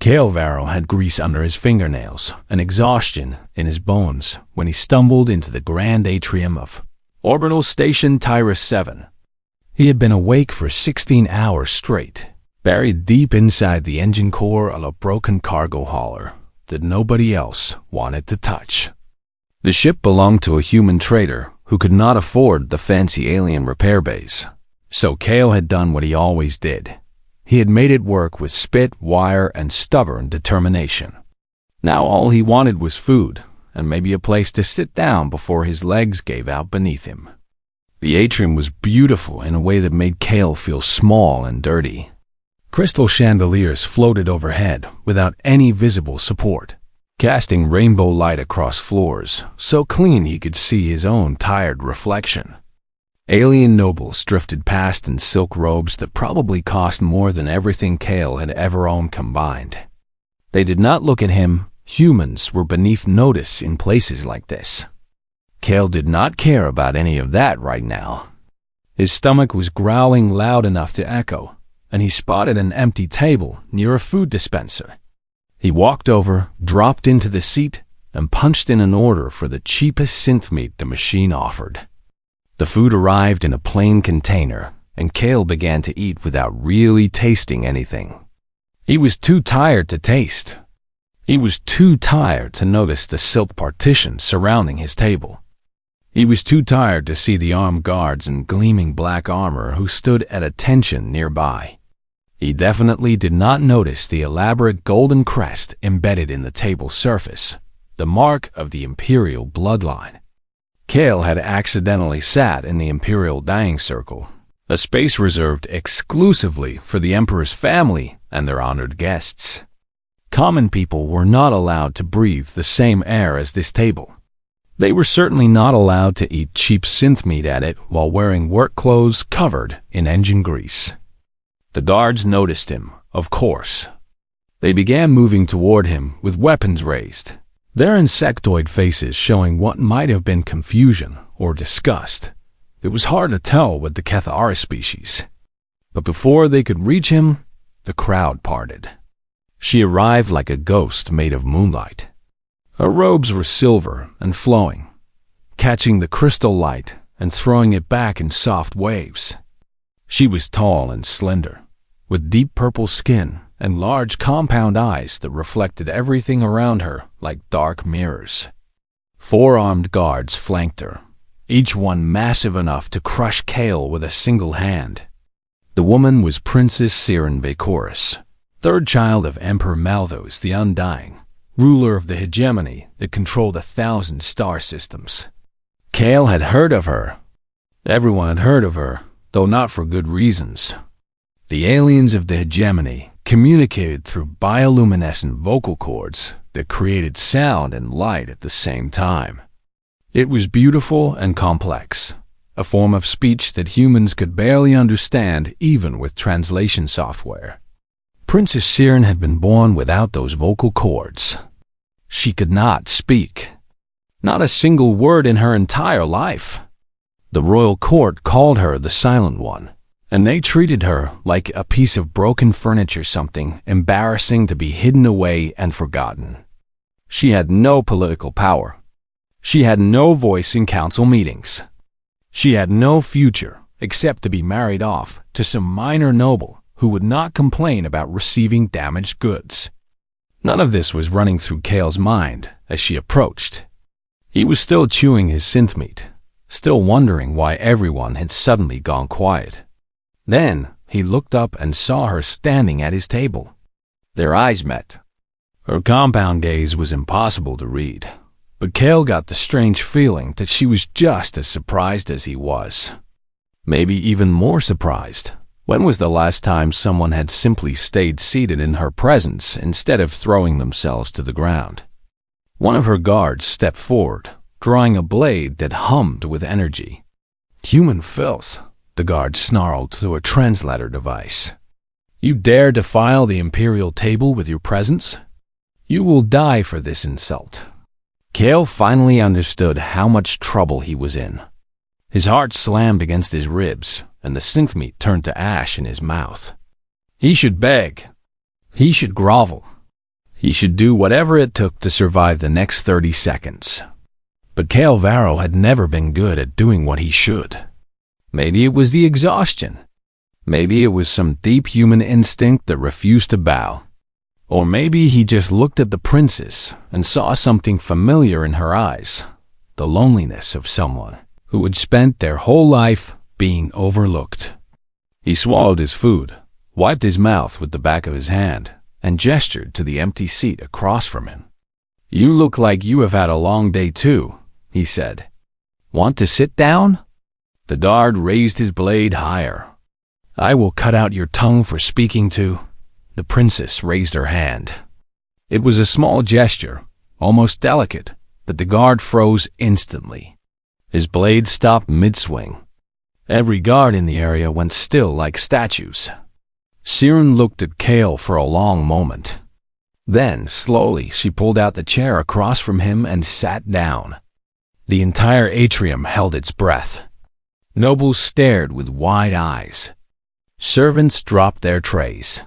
Kale Varro had grease under his fingernails and exhaustion in his bones when he stumbled into the grand atrium of Orbital Station Tyrus 7. He had been awake for 16 hours straight, buried deep inside the engine core of a broken cargo hauler that nobody else wanted to touch. The ship belonged to a human trader who could not afford the fancy alien repair bays, so Kale had done what he always did. He had made it work with spit, wire, and stubborn determination. Now all he wanted was food, and maybe a place to sit down before his legs gave out beneath him. The atrium was beautiful in a way that made Kale feel small and dirty. Crystal chandeliers floated overhead without any visible support, casting rainbow light across floors, so clean he could see his own tired reflection. Alien nobles drifted past in silk robes that probably cost more than everything Kale had ever owned combined. They did not look at him. Humans were beneath notice in places like this. Kale did not care about any of that right now. His stomach was growling loud enough to echo, and he spotted an empty table near a food dispenser. He walked over, dropped into the seat, and punched in an order for the cheapest synth meat the machine offered. The food arrived in a plain container, and Kale began to eat without really tasting anything. He was too tired to taste. He was too tired to notice the silk partition surrounding his table. He was too tired to see the armed guards in gleaming black armor who stood at attention nearby. He definitely did not notice the elaborate golden crest embedded in the table's surface, the mark of the Imperial bloodline. Kale had accidentally sat in the Imperial Dining Circle, a space reserved exclusively for the Emperor's family and their honored guests. Common people were not allowed to breathe the same air as this table. They were certainly not allowed to eat cheap synth meat at it while wearing work clothes covered in engine grease. The guards noticed him, of course. They began moving toward him with weapons raised, their insectoid faces showing what might have been confusion or disgust. It was hard to tell with the Cathara species. But before they could reach him, the crowd parted. She arrived like a ghost made of moonlight. Her robes were silver and flowing, catching the crystal light and throwing it back in soft waves. She was tall and slender, with deep purple skin and large compound eyes that reflected everything around her like dark mirrors. 4 armed guards flanked her, each one massive enough to crush Kale with a single hand. The woman was Princess Siren Vacoris, 3rd child of Emperor Malthus the Undying, ruler of the hegemony that controlled 1,000 star systems. Kale had heard of her. Everyone had heard of her, though not for good reasons. The aliens of the hegemony communicated through bioluminescent vocal cords that created sound and light at the same time. It was beautiful and complex, a form of speech that humans could barely understand even with translation software. Princess Siren had been born without those vocal cords. She could not speak. Not a single word in her entire life. The royal court called her the Silent One, and they treated her like a piece of broken furniture, something embarrassing to be hidden away and forgotten. She had no political power. She had no voice in council meetings. She had no future except to be married off to some minor noble who would not complain about receiving damaged goods. None of this was running through Kale's mind as she approached. He was still chewing his synth meat, still wondering why everyone had suddenly gone quiet. Then he looked up and saw her standing at his table. Their eyes met. Her compound gaze was impossible to read, but Kale got the strange feeling that she was just as surprised as he was. Maybe even more surprised. When was the last time someone had simply stayed seated in her presence instead of throwing themselves to the ground? One of her guards stepped forward, drawing a blade that hummed with energy. "Human filth," the guard snarled through a translator device. "You dare defile the Imperial table with your presence? You will die for this insult." Kale finally understood how much trouble he was in. His heart slammed against his ribs, and the synth meat turned to ash in his mouth. He should beg. He should grovel. He should do whatever it took to survive the next 30 seconds. But Cale Varro had never been good at doing what he should. Maybe it was the exhaustion. Maybe it was some deep human instinct that refused to bow. Or maybe he just looked at the princess and saw something familiar in her eyes, the loneliness of someone who had spent their whole life being overlooked. He swallowed his food, wiped his mouth with the back of his hand, and gestured to the empty seat across from him. "You look like you have had a long day too," he said. "Want to sit down?" The guard raised his blade higher. "I will cut out your tongue for speaking to." The princess raised her hand. It was a small gesture, almost delicate, but the guard froze instantly. His blade stopped mid-swing. Every guard in the area went still like statues. Siren looked at Cale for a long moment. Then, slowly, she pulled out the chair across from him and sat down. The entire atrium held its breath. Nobles stared with wide eyes. Servants dropped their trays.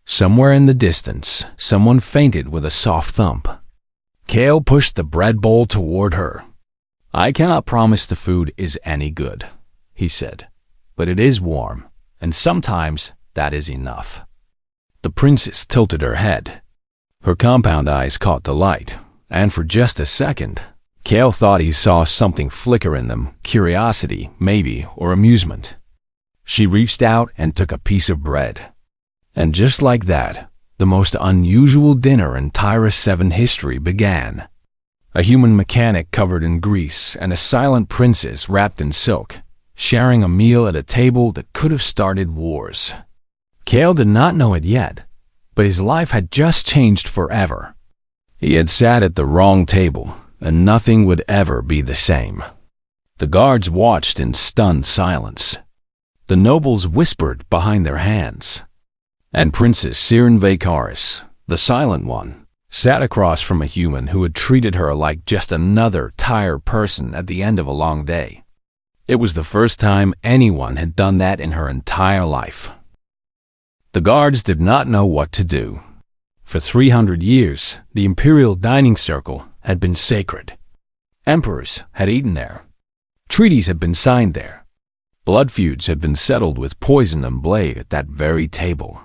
Somewhere in the distance, someone fainted with a soft thump. Cale pushed the bread bowl toward her. "I cannot promise the food is any good," he said, "but it is warm, and sometimes that is enough." The princess tilted her head. Her compound eyes caught the light, and for just a second, Cale thought he saw something flicker in them, curiosity, maybe, or amusement. She reached out and took a piece of bread. And just like that, the most unusual dinner in Tyrus 7 history began. A human mechanic covered in grease and a silent princess wrapped in silk, sharing a meal at a table that could have started wars. Cale did not know it yet, but his life had just changed forever. He had sat at the wrong table, and nothing would ever be the same. The guards watched in stunned silence. The nobles whispered behind their hands. And Princess Siren Vacaris, the silent one, sat across from a human who had treated her like just another tired person at the end of a long day. It was the first time anyone had done that in her entire life. The guards did not know what to do. For 300 years, the imperial dining circle had been sacred. Emperors had eaten there. Treaties had been signed there. Blood feuds had been settled with poison and blade at that very table.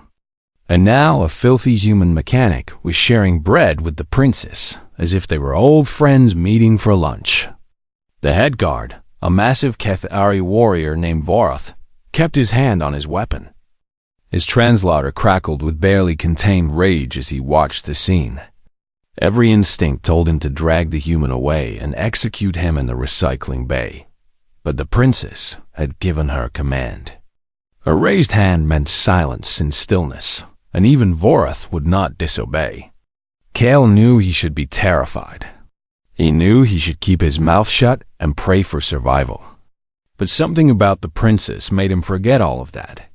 And now a filthy human mechanic was sharing bread with the princess, as if they were old friends meeting for lunch. The head guard, a massive Kethari warrior named Vorath, kept his hand on his weapon. His translator crackled with barely contained rage as he watched the scene. Every instinct told him to drag the human away and execute him in the recycling bay. But the princess had given her command. A raised hand meant silence and stillness, and even Vorath would not disobey. Cale knew he should be terrified. He knew he should keep his mouth shut and pray for survival. But something about the princess made him forget all of that.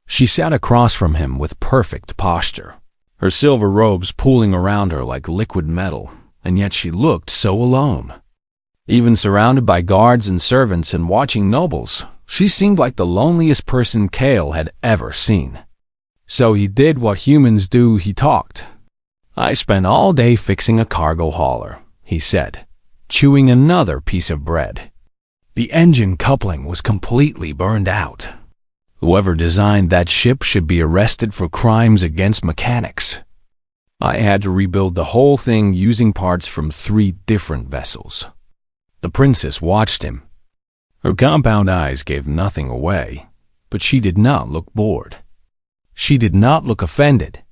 She sat across from him with perfect posture, her silver robes pooling around her like liquid metal, and yet she looked so alone. Even surrounded by guards and servants and watching nobles, she seemed like the loneliest person Cale had ever seen. So he did what humans do, he talked. "I spent all day fixing a cargo hauler," he said, chewing another piece of bread. "The engine coupling was completely burned out. Whoever designed that ship should be arrested for crimes against mechanics. I had to rebuild the whole thing using parts from 3 different vessels." The princess watched him. Her compound eyes gave nothing away, but she did not look bored. She did not look offended.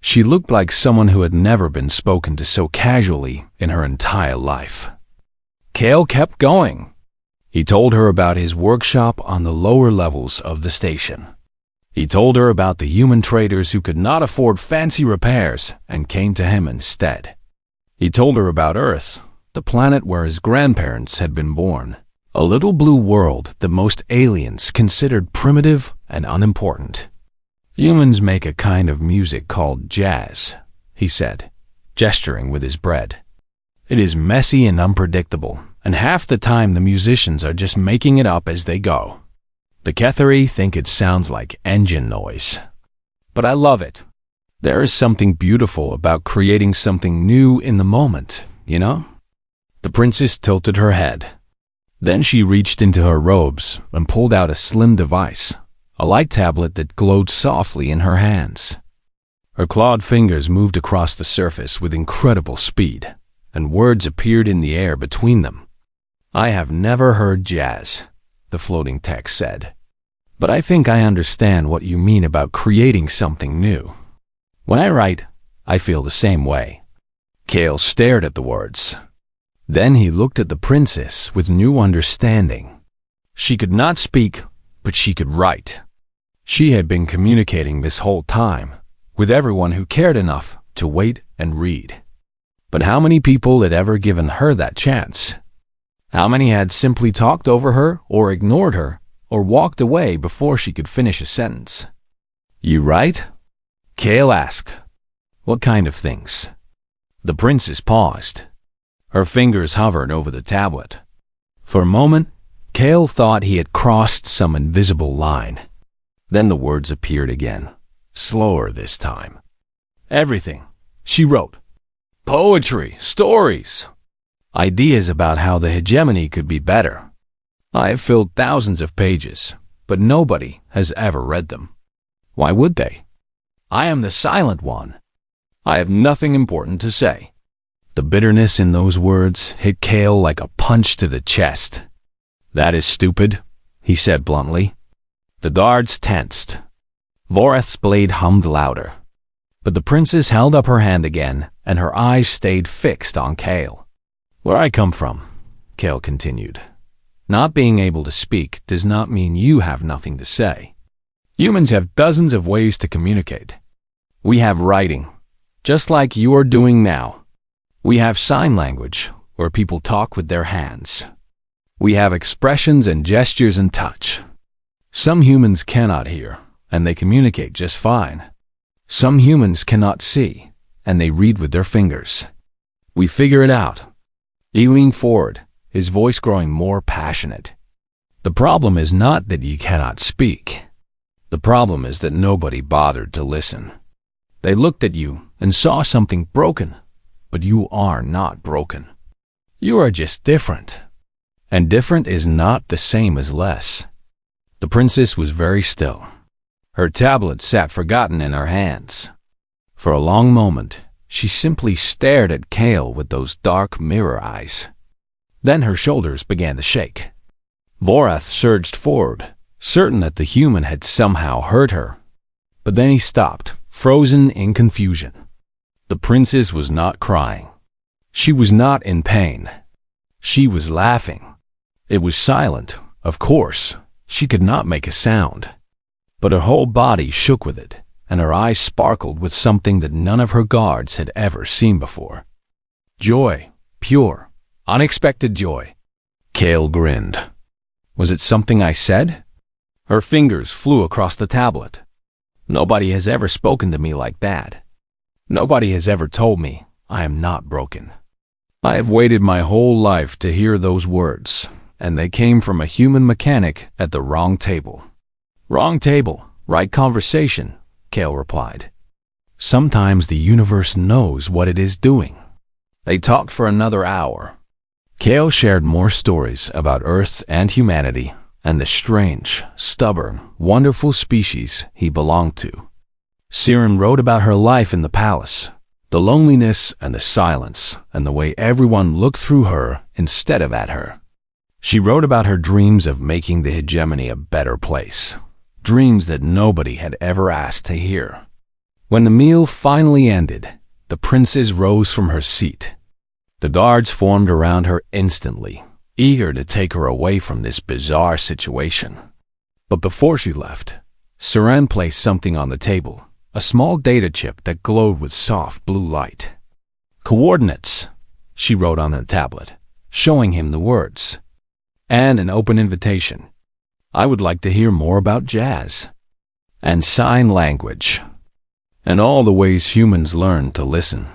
She looked like someone who had never been spoken to so casually in her entire life. Cale kept going. He told her about his workshop on the lower levels of the station. He told her about the human traders who could not afford fancy repairs and came to him instead. He told her about Earth, the planet where his grandparents had been born, a little blue world that most aliens considered primitive and unimportant. "Humans make a kind of music called jazz," he said, gesturing with his bread. "It is messy and unpredictable, and half the time the musicians are just making it up as they go. The Kethari think it sounds like engine noise. But I love it. There is something beautiful about creating something new in the moment, you know? The princess tilted her head. Then she reached into her robes and pulled out a slim device, a light tablet that glowed softly in her hands. Her clawed fingers moved across the surface with incredible speed, and words appeared in the air between them. "I have never heard jazz," the floating text said. "But I think I understand what you mean about creating something new. When I write, I feel the same way." Kale stared at the words. Then he looked at the princess with new understanding. She could not speak, but she could write. She had been communicating this whole time, with everyone who cared enough to wait and read. But how many people had ever given her that chance? How many had simply talked over her or ignored her or walked away before she could finish a sentence? "You write?" Kale asked. "What kind of things?" The princess paused. Her fingers hovered over the tablet. For a moment, Kale thought he had crossed some invisible line. Then the words appeared again, slower this time. "Everything," she wrote. "Poetry, stories, ideas about how the hegemony could be better. I have filled thousands of pages, but nobody has ever read them. Why would they? I am the silent one. I have nothing important to say." The bitterness in those words hit Kale like a punch to the chest. "That is stupid," he said bluntly. The guards tensed. Voreth's blade hummed louder. But the princess held up her hand again, and her eyes stayed fixed on Kale. "Where I come from," Kale continued, "not being able to speak does not mean you have nothing to say. Humans have dozens of ways to communicate. We have writing, just like you are doing now. We have sign language, where people talk with their hands. We have expressions and gestures and touch. Some humans cannot hear, and they communicate just fine. Some humans cannot see, and they read with their fingers. We figure it out." He leaned forward, his voice growing more passionate. "The problem is not that you cannot speak. The problem is that nobody bothered to listen. They looked at you and saw something broken, but you are not broken. You are just different. And different is not the same as less." The princess was very still. Her tablet sat forgotten in her hands. For a long moment, she simply stared at Kale with those dark mirror eyes. Then her shoulders began to shake. Voreth surged forward, certain that the human had somehow hurt her. But then he stopped, frozen in confusion. The princess was not crying. She was not in pain. She was laughing. It was silent, of course. She could not make a sound. But her whole body shook with it, and her eyes sparkled with something that none of her guards had ever seen before. Joy, pure, unexpected joy. Kale grinned. "Was it something I said?" Her fingers flew across the tablet. "Nobody has ever spoken to me like that. Nobody has ever told me I am not broken. I have waited my whole life to hear those words, and they came from a human mechanic at the wrong table." "Wrong table, right conversation," Kale replied. "Sometimes the universe knows what it is doing." They talked for another hour. Kale shared more stories about Earth and humanity and the strange, stubborn, wonderful species he belonged to. Siren wrote about her life in the palace, the loneliness and the silence, and the way everyone looked through her instead of at her. She wrote about her dreams of making the hegemony a better place, dreams that nobody had ever asked to hear. When the meal finally ended, the princess rose from her seat. The guards formed around her instantly, eager to take her away from this bizarre situation. But before she left, Siren placed something on the table, a small data chip that glowed with soft blue light. "Coordinates," she wrote on the tablet, showing him the words. "And an open invitation. I would like to hear more about jazz. And sign language. And all the ways humans learn to listen."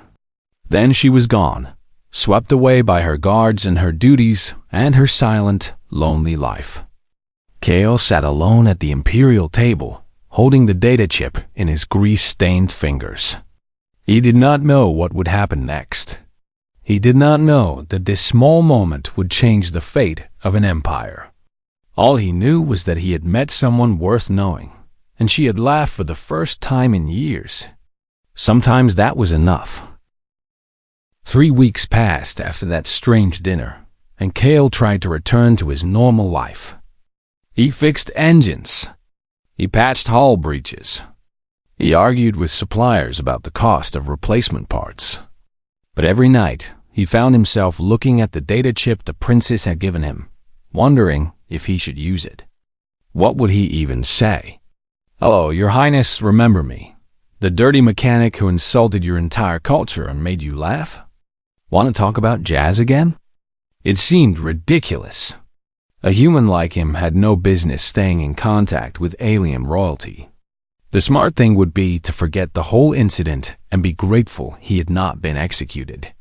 Then she was gone, swept away by her guards and her duties and her silent, lonely life. Kale sat alone at the imperial table, holding the data chip in his grease-stained fingers. He did not know what would happen next. He did not know that this small moment would change the fate of an empire. All he knew was that he had met someone worth knowing, and she had laughed for the first time in years. Sometimes that was enough. 3 weeks passed after that strange dinner, and Cale tried to return to his normal life. He fixed engines. He patched hull breaches. He argued with suppliers about the cost of replacement parts. But every night, he found himself looking at the data chip the princess had given him, wondering if he should use it. What would he even say? "Hello, Your Highness, remember me? The dirty mechanic who insulted your entire culture and made you laugh? Want to talk about jazz again?" It seemed ridiculous. A human like him had no business staying in contact with alien royalty. The smart thing would be to forget the whole incident and be grateful he had not been executed.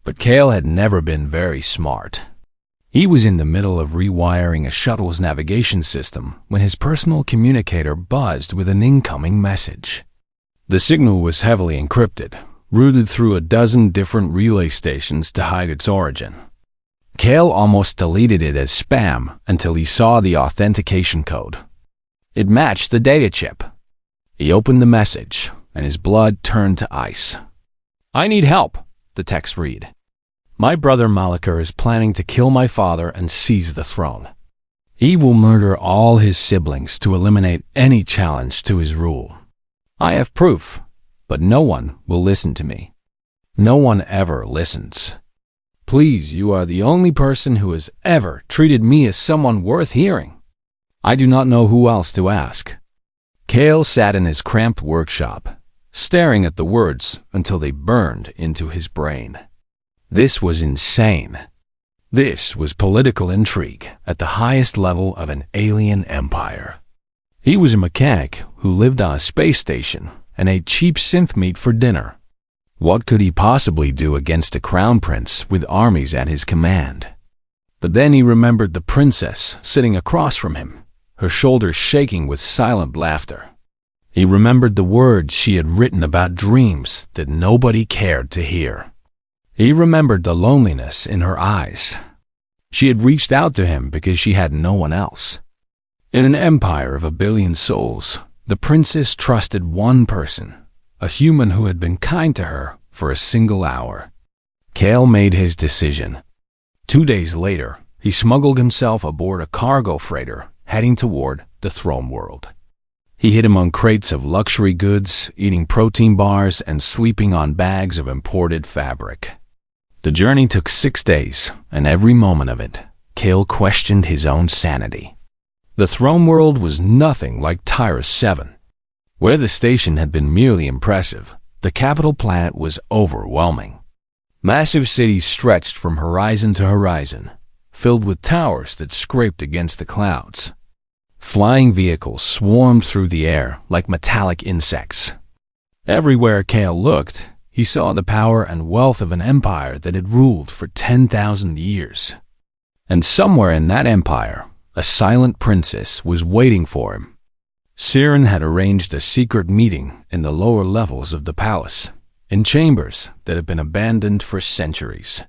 But Cale had never been very smart. He was in the middle of rewiring a shuttle's navigation system when his personal communicator buzzed with an incoming message. The signal was heavily encrypted, routed through a dozen different relay stations to hide its origin. Cale almost deleted it as spam until he saw the authentication code. It matched the data chip. He opened the message, and his blood turned to ice. "I need help," the text read. "My brother Malachar is planning to kill my father and seize the throne. He will murder all his siblings to eliminate any challenge to his rule. I have proof, but no one will listen to me. No one ever listens. Please, you are the only person who has ever treated me as someone worth hearing. I do not know who else to ask." Cale sat in his cramped workshop, staring at the words until they burned into his brain. This was insane. This was political intrigue at the highest level of an alien empire. He was a mechanic who lived on a space station and ate cheap synth meat for dinner. What could he possibly do against a crown prince with armies at his command? But then he remembered the princess sitting across from him, her shoulders shaking with silent laughter. He remembered the words she had written about dreams that nobody cared to hear. He remembered the loneliness in her eyes. She had reached out to him because she had no one else. In an empire of 1 billion souls, the princess trusted one person, a human who had been kind to her for a single hour. Cale made his decision. 2 days later, he smuggled himself aboard a cargo freighter heading toward the throne world. He hid among crates of luxury goods, eating protein bars and sleeping on bags of imported fabric. The journey took 6 days, and every moment of it, Cale questioned his own sanity. The throne world was nothing like Tyrus 7. Where the station had been merely impressive, the capital planet was overwhelming. Massive cities stretched from horizon to horizon, filled with towers that scraped against the clouds. Flying vehicles swarmed through the air like metallic insects. Everywhere Cale looked, he saw the power and wealth of an empire that had ruled for 10,000 years. And somewhere in that empire, a silent princess was waiting for him. Siren had arranged a secret meeting in the lower levels of the palace, in chambers that had been abandoned for centuries.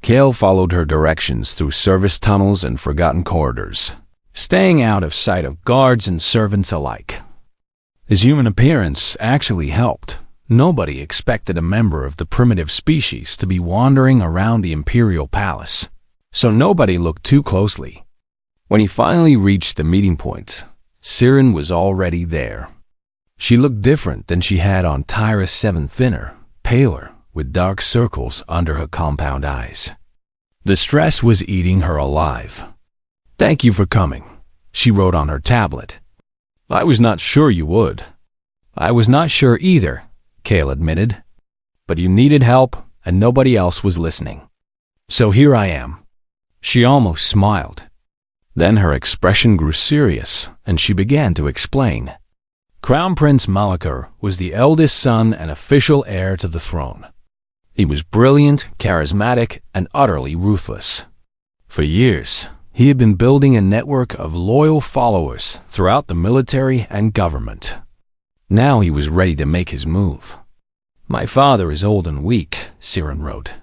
Cale followed her directions through service tunnels and forgotten corridors, staying out of sight of guards and servants alike. His human appearance actually helped. Nobody expected a member of the primitive species to be wandering around the imperial palace, so nobody looked too closely. When he finally reached the meeting point, Siren was already there. She looked different than she had on Tyrus 7, thinner, paler, with dark circles under her compound eyes. The stress was eating her alive. "Thank you for coming," she wrote on her tablet. "I was not sure you would." "I was not sure either," Cale admitted. "But you needed help, and nobody else was listening. So here I am." She almost smiled. Then her expression grew serious, and she began to explain. Crown Prince Malachar was the eldest son and official heir to the throne. He was brilliant, charismatic, and utterly ruthless. For years, He had been building a network of loyal followers throughout the military and government. Now he was ready to make his move. "My father is old and weak," Siren wrote.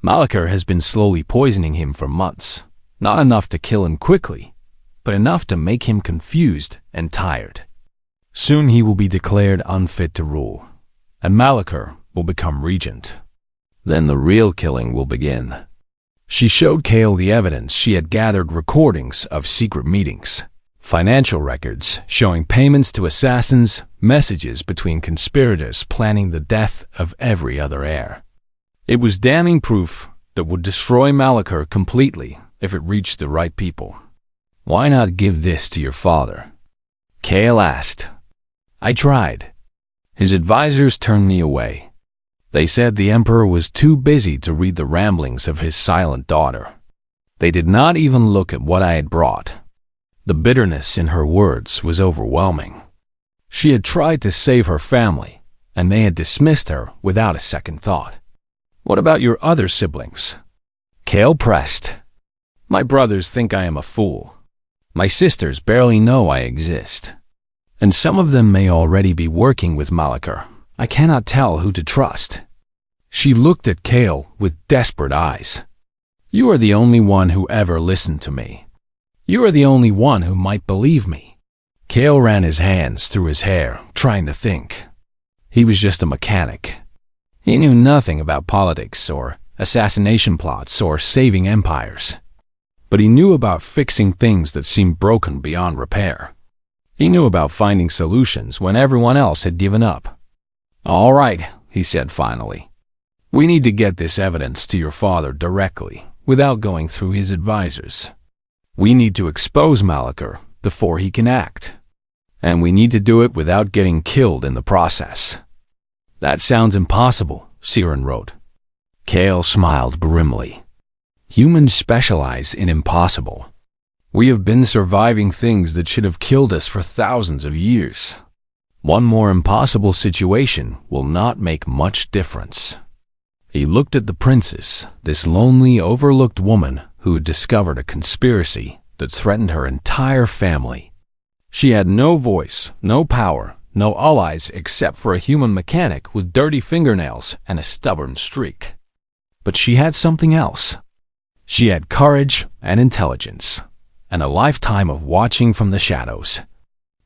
"Malachar has been slowly poisoning him for months, not enough to kill him quickly, but enough to make him confused and tired. Soon he will be declared unfit to rule, and Malachar will become regent. Then the real killing will begin." She showed Kale the evidence she had gathered: recordings of secret meetings, financial records showing payments to assassins, messages between conspirators planning the death of every other heir. It was damning proof that would destroy Malachar completely if it reached the right people. "Why not give this to your father?" Kale asked. "I tried. His advisors turned me away. They said the emperor was too busy to read the ramblings of his silent daughter. They did not even look at what I had brought." The bitterness in her words was overwhelming. She had tried to save her family, and they had dismissed her without a second thought. "What about your other siblings?" Kale pressed. "My brothers think I am a fool. My sisters barely know I exist. And some of them may already be working with Malachar. I cannot tell who to trust." She looked at Kale with desperate eyes. "You are the only one who ever listened to me. You are the only one who might believe me." Kale ran his hands through his hair, trying to think. He was just a mechanic. He knew nothing about politics or assassination plots or saving empires. But he knew about fixing things that seemed broken beyond repair. He knew about finding solutions when everyone else had given up. "All right," he said finally. "We need to get this evidence to your father directly, without going through his advisors. We need to expose Malachar before he can act. And we need to do it without getting killed in the process." "That sounds impossible," Siren wrote. Kale smiled grimly. "Humans specialize in impossible. We have been surviving things that should have killed us for thousands of years. One more impossible situation will not make much difference." He looked at the princess, this lonely, overlooked woman who had discovered a conspiracy that threatened her entire family. She had no voice, no power, no allies except for a human mechanic with dirty fingernails and a stubborn streak. But she had something else. She had courage and intelligence, and a lifetime of watching from the shadows.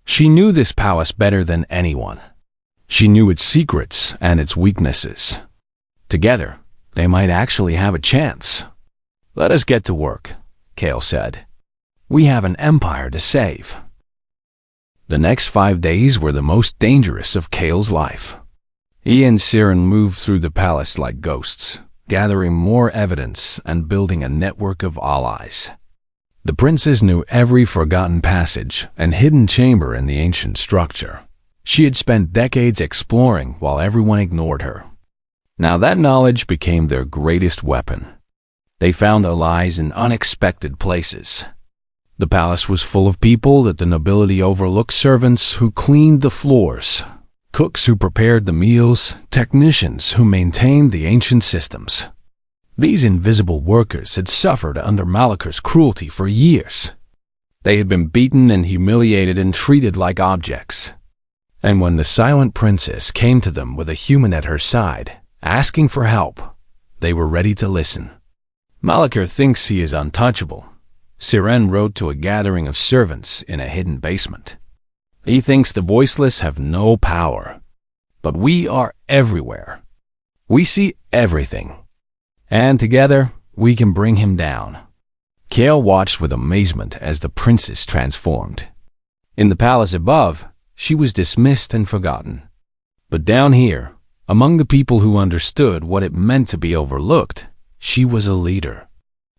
She knew this palace better than anyone. She knew its secrets and its weaknesses. Together, they might actually have a chance. "Let us get to work," Kale said. "We have an empire to save." The next 5 days were the most dangerous of Kale's life. He and Siren moved through the palace like ghosts, gathering more evidence and building a network of allies. The princess knew every forgotten passage and hidden chamber in the ancient structure. She had spent decades exploring while everyone ignored her. Now that knowledge became their greatest weapon. They found allies in unexpected places. The palace was full of people that the nobility overlooked: servants who cleaned the floors, cooks who prepared the meals, technicians who maintained the ancient systems. These invisible workers had suffered under Malachar's cruelty for years. They had been beaten and humiliated and treated like objects. And when the silent princess came to them with a human at her side, asking for help, they were ready to listen. "Malachar thinks he is untouchable," Siren wrote to a gathering of servants in a hidden basement. "He thinks the voiceless have no power. But we are everywhere. We see everything. And together, we can bring him down." Kale watched with amazement as the princess transformed. In the palace above, she was dismissed and forgotten. But down here, among the people who understood what it meant to be overlooked, she was a leader.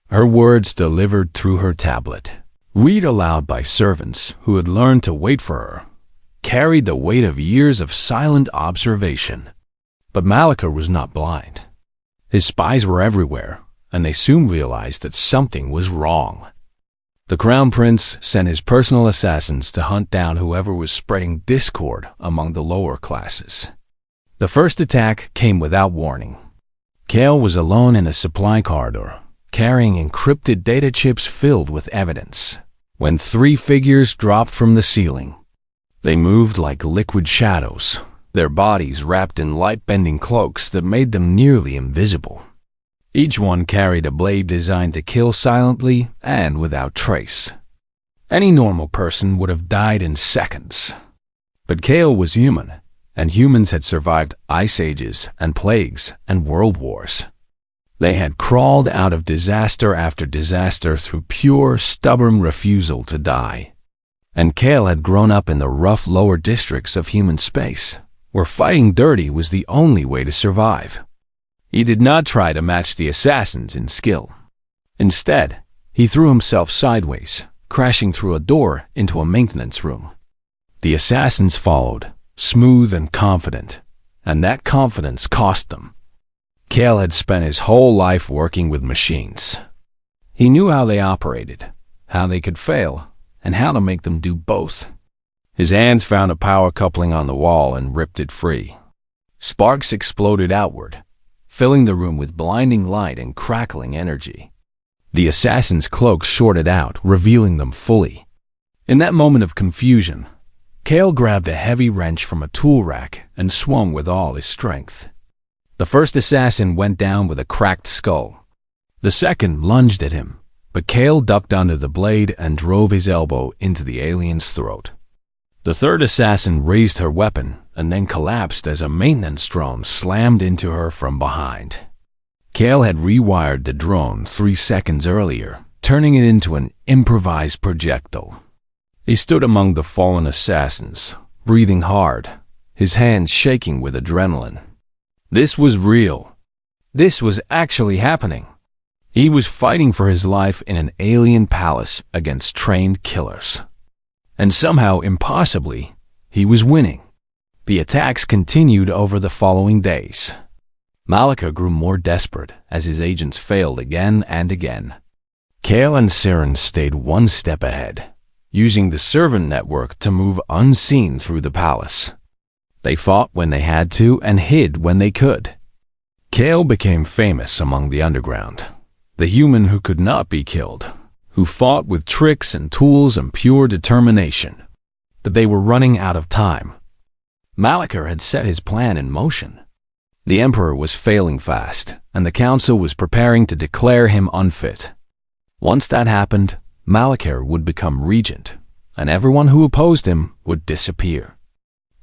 Her words delivered through her tablet, read aloud by servants who had learned to wait for her, carried the weight of years of silent observation. But Malachar was not blind. His spies were everywhere, and they soon realized that something was wrong. The crown prince sent his personal assassins to hunt down whoever was spreading discord among the lower classes. The first attack came without warning. Kale was alone in a supply corridor, carrying encrypted data chips filled with evidence, when three figures dropped from the ceiling. They moved like liquid shadows, their bodies wrapped in light-bending cloaks that made them nearly invisible. Each one carried a blade designed to kill silently and without trace. Any normal person would have died in seconds. But Kale was human, and humans had survived ice ages and plagues and world wars. They had crawled out of disaster after disaster through pure, stubborn refusal to die. And Kale had grown up in the rough lower districts of human space, where fighting dirty was the only way to survive. He did not try to match the assassins in skill. Instead, he threw himself sideways, crashing through a door into a maintenance room. The assassins followed, smooth and confident, and that confidence cost them. Kale had spent his whole life working with machines. He knew how they operated, how they could fail, and how to make them do both. His hands found a power coupling on the wall and ripped it free. Sparks exploded outward, filling the room with blinding light and crackling energy. The assassin's cloaks shorted out, revealing them fully. In that moment of confusion, Kale grabbed a heavy wrench from a tool rack and swung with all his strength. The first assassin went down with a cracked skull. The second lunged at him, but Kale ducked under the blade and drove his elbow into the alien's throat. The third assassin raised her weapon and then collapsed as a maintenance drone slammed into her from behind. Kale had rewired the drone 3 seconds earlier, turning it into an improvised projectile. He stood among the fallen assassins, breathing hard, his hands shaking with adrenaline. This was real. This was actually happening. He was fighting for his life in an alien palace against trained killers. And somehow, impossibly, he was winning. The attacks continued over the following days. Malika grew more desperate as his agents failed again and again. Kale and Siren stayed one step ahead, using the servant network to move unseen through the palace. They fought when they had to and hid when they could. Kale became famous among the underground, the human who could not be killed, who fought with tricks and tools and pure determination. But they were running out of time. Malika had set his plan in motion. The Emperor was failing fast, and the Council was preparing to declare him unfit. Once that happened, Malika would become regent, and everyone who opposed him would disappear.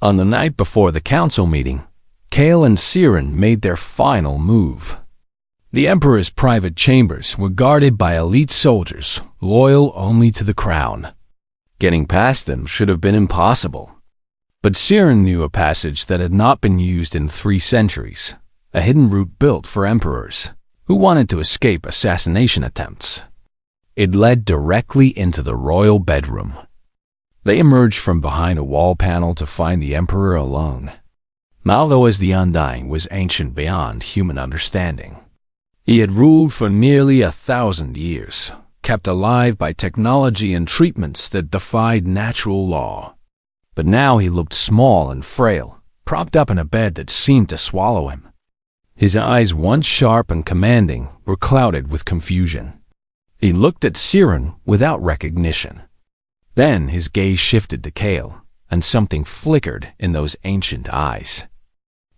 On the night before the Council meeting, Kale and Siren made their final move. The Emperor's private chambers were guarded by elite soldiers, loyal only to the crown. Getting past them should have been impossible. But Siren knew a passage that had not been used in 3 centuries, a hidden route built for emperors who wanted to escape assassination attempts. It led directly into the royal bedroom. They emerged from behind a wall panel to find the Emperor alone. Maldoas the Undying was ancient beyond human understanding. He had ruled for nearly 1,000 years, kept alive by technology and treatments that defied natural law. But now he looked small and frail, propped up in a bed that seemed to swallow him. His eyes, once sharp and commanding, were clouded with confusion. He looked at Siren without recognition. Then his gaze shifted to Kale, and something flickered in those ancient eyes.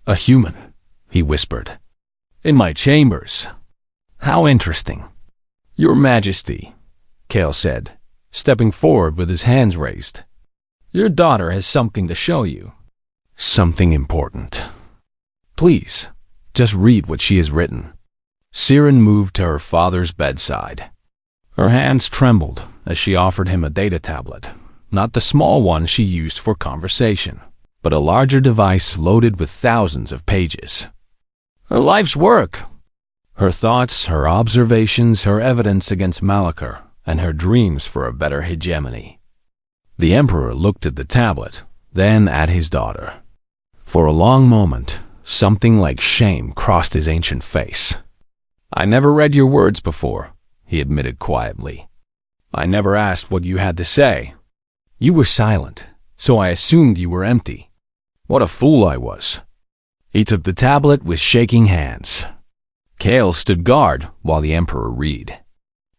"A human," he whispered. "In my chambers. How interesting." "Your Majesty," Kale said, stepping forward with his hands raised. "Your daughter has something to show you." "Something important. Please, just read what she has written." Siren moved to her father's bedside. Her hands trembled as she offered him a data tablet, not the small one she used for conversation, but a larger device loaded with thousands of pages. Her life's work. Her thoughts, her observations, her evidence against Malika, and her dreams for a better hegemony. The Emperor looked at the tablet, then at his daughter. For a long moment, something like shame crossed his ancient face. "I never read your words before," he admitted quietly. "I never asked what you had to say. You were silent, so I assumed you were empty. What a fool I was." He took the tablet with shaking hands. Kale stood guard while the emperor read.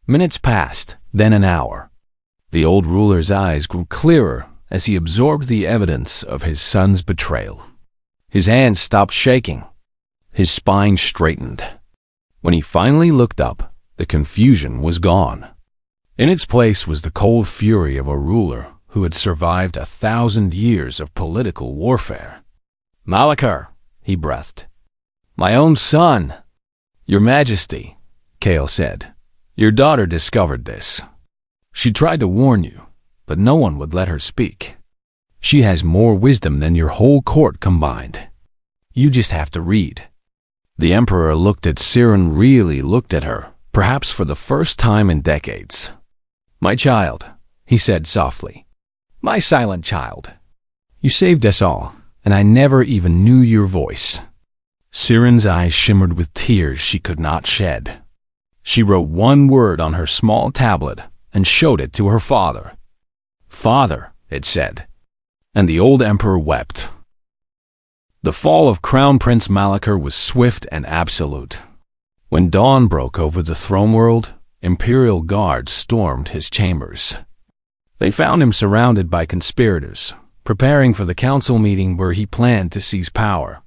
Minutes passed, then an hour. The old ruler's eyes grew clearer as he absorbed the evidence of his son's betrayal. His hands stopped shaking. His spine straightened. When he finally looked up, the confusion was gone. In its place was the cold fury of a ruler who had survived 1,000 years of political warfare. "Malachar," he breathed. "My own son." "Your Majesty," Kale said, "your daughter discovered this. She tried to warn you, but no one would let her speak. She has more wisdom than your whole court combined. You just have to read." The emperor looked at Siren, really looked at her, perhaps for the first time in decades. "My child," he said softly. "My silent child. You saved us all, and I never even knew your voice." Siren's eyes shimmered with tears she could not shed. She wrote one word on her small tablet and showed it to her father. "Father," it said, and the old emperor wept. The fall of Crown Prince Malachar was swift and absolute. When dawn broke over the throne world, imperial guards stormed his chambers. They found him surrounded by conspirators, preparing for the council meeting where he planned to seize power.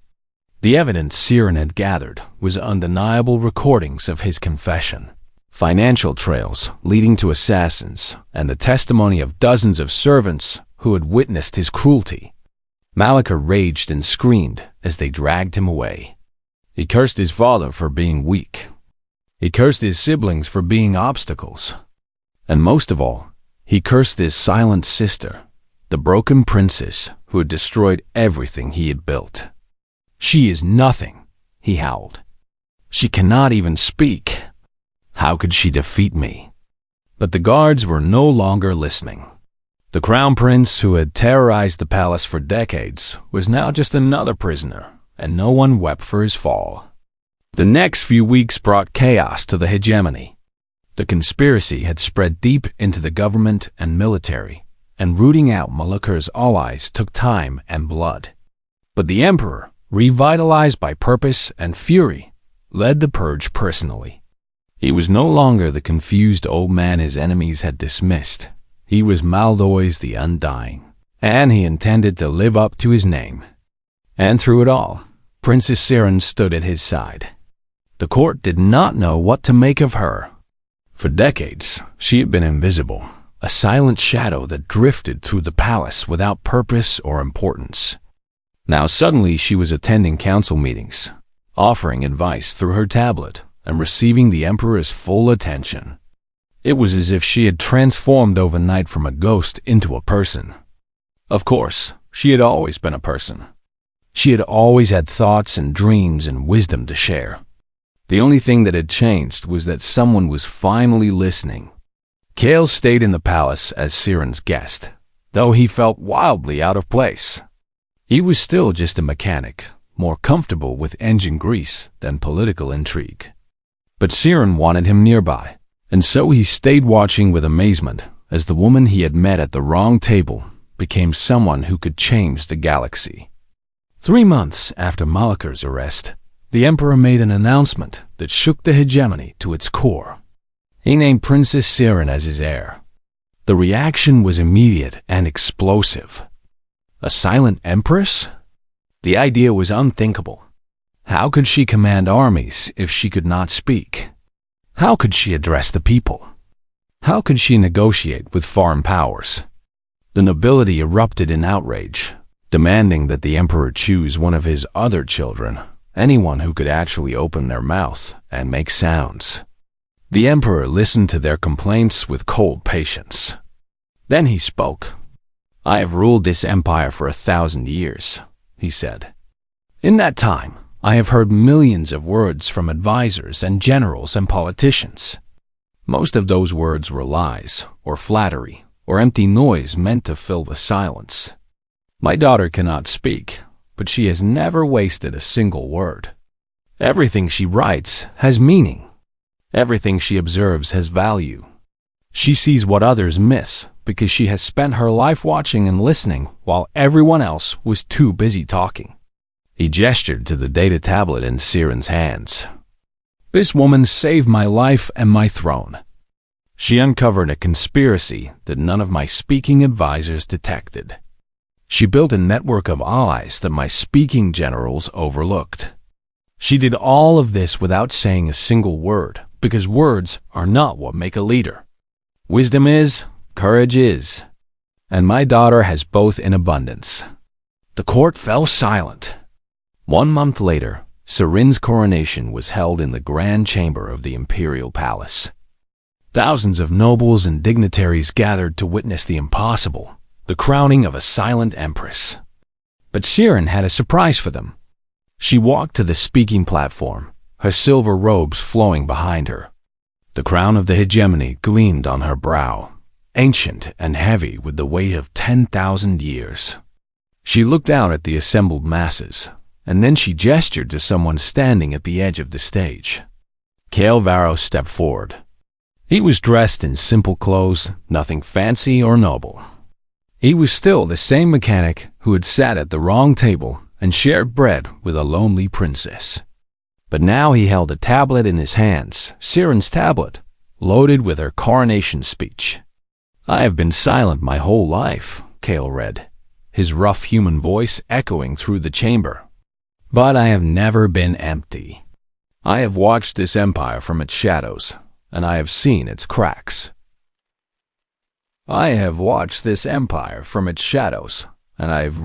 The evidence Siren had gathered was undeniable recordings of his confession, financial trails leading to assassins, and the testimony of dozens of servants who had witnessed his cruelty. Malachar raged and screamed as they dragged him away. He cursed his father for being weak. He cursed his siblings for being obstacles. And most of all, he cursed his silent sister, the broken princess who had destroyed everything he had built. "She is nothing," he howled. "She cannot even speak. How could she defeat me?" But the guards were no longer listening. The crown prince who had terrorized the palace for decades was now just another prisoner, and no one wept for his fall. The next few weeks brought chaos to the hegemony. The conspiracy had spread deep into the government and military, and rooting out Malachar's allies took time and blood. But the emperor, revitalized by purpose and fury, led the purge personally. He was no longer the confused old man his enemies had dismissed. He was Maldois the Undying, and he intended to live up to his name. And through it all, Princess Siren stood at his side. The court did not know what to make of her. For decades, she had been invisible, a silent shadow that drifted through the palace without purpose or importance. Now suddenly she was attending council meetings, offering advice through her tablet, and receiving the emperor's full attention. It was as if she had transformed overnight from a ghost into a person. Of course, she had always been a person. She had always had thoughts and dreams and wisdom to share. The only thing that had changed was that someone was finally listening. Kale stayed in the palace as Siren's guest, though he felt wildly out of place. He was still just a mechanic, more comfortable with engine grease than political intrigue. But Siren wanted him nearby, and so he stayed watching with amazement as the woman he had met at the wrong table became someone who could change the galaxy. 3 months after Malachar's arrest, the emperor made an announcement that shook the hegemony to its core. He named Princess Siren as his heir. The reaction was immediate and explosive. A silent empress? The idea was unthinkable. How could she command armies if she could not speak? How could she address the people? How could she negotiate with foreign powers? The nobility erupted in outrage, demanding that the emperor choose one of his other children, anyone who could actually open their mouth and make sounds. The emperor listened to their complaints with cold patience. Then he spoke. "I have ruled this empire for 1,000 years, he said. "In that time, I have heard millions of words from advisors and generals and politicians. Most of those words were lies, or flattery, or empty noise meant to fill the silence. My daughter cannot speak, but she has never wasted a single word. Everything she writes has meaning. Everything she observes has value. She sees what others miss because she has spent her life watching and listening while everyone else was too busy talking." He gestured to the data tablet in Siren's hands. This woman saved my life and my throne. She uncovered a conspiracy that none of my speaking advisors detected. She built a network of allies that my speaking generals overlooked. She did all of this without saying a single word, because words are not what make a leader. Wisdom is, courage is, and my daughter has both in abundance. The court fell silent. 1 month later, Serin's coronation was held in the grand chamber of the imperial palace. Thousands of nobles and dignitaries gathered to witness the impossible, the crowning of a silent empress. But Sirin had a surprise for them. She walked to the speaking platform, her silver robes flowing behind her. The crown of the hegemony gleamed on her brow, ancient and heavy with the weight of 10,000 years. She looked out at the assembled masses, and then she gestured to someone standing at the edge of the stage. Kale Varro stepped forward. He was dressed in simple clothes, nothing fancy or noble. He was still the same mechanic who had sat at the wrong table and shared bread with a lonely princess. But now he held a tablet in his hands, Siren's tablet, loaded with her coronation speech. "I have been silent my whole life," Kale read, his rough human voice echoing through the chamber. "But I have never been empty. I have watched this empire from its shadows, and I have seen its cracks. I have watched this empire from its shadows, and I have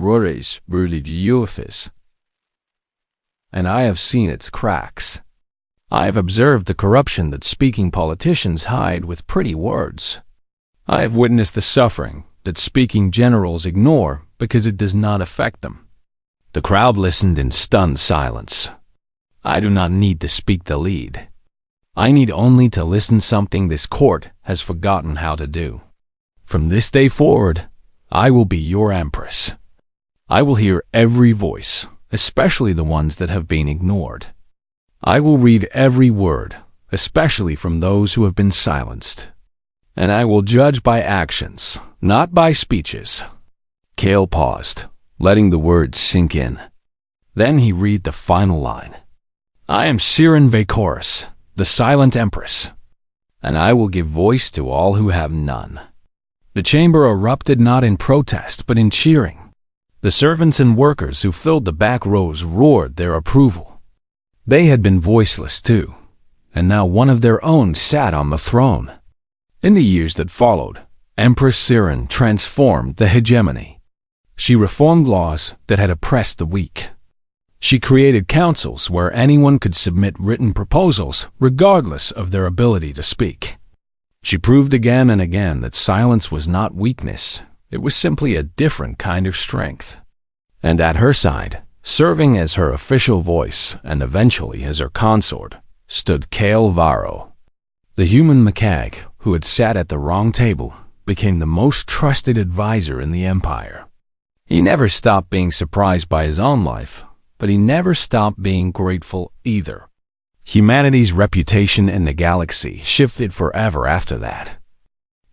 and I have seen its cracks. I have observed the corruption that speaking politicians hide with pretty words. I have witnessed the suffering that speaking generals ignore because it does not affect them." The crowd listened in stunned silence. I do not need to speak the lead. I need only to listen something this court has forgotten how to do. From this day forward, I will be your empress. I will hear every voice, especially the ones that have been ignored. I will read every word, especially from those who have been silenced. And I will judge by actions, not by speeches. Kale paused, letting the words sink in. Then he read the final line. "I am Sirin Vacoris, the Silent Empress, and I will give voice to all who have none." The chamber erupted not in protest but in cheering. The servants and workers who filled the back rows roared their approval. They had been voiceless too, and now one of their own sat on the throne. In the years that followed, Empress Sirin transformed the hegemony. She reformed laws that had oppressed the weak. She created councils where anyone could submit written proposals regardless of their ability to speak. She proved again and again that silence was not weakness, it was simply a different kind of strength. And at her side, serving as her official voice and eventually as her consort, stood Kale Varro. The human mechanic who had sat at the wrong table became the most trusted advisor in the empire. He never stopped being surprised by his own life, but he never stopped being grateful either. Humanity's reputation in the galaxy shifted forever after that.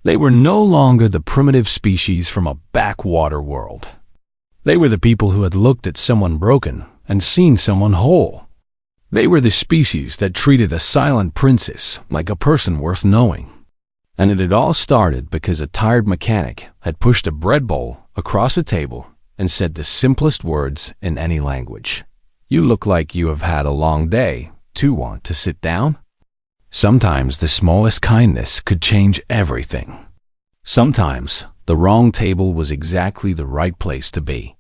They were no longer the primitive species from a backwater world. They were the people who had looked at someone broken and seen someone whole. They were the species that treated a silent princess like a person worth knowing. And it had all started because a tired mechanic had pushed a bread bowl across a table and said the simplest words in any language. "You look like you have had a long day. Do you want to sit down?" Sometimes the smallest kindness could change everything. Sometimes the wrong table was exactly the right place to be.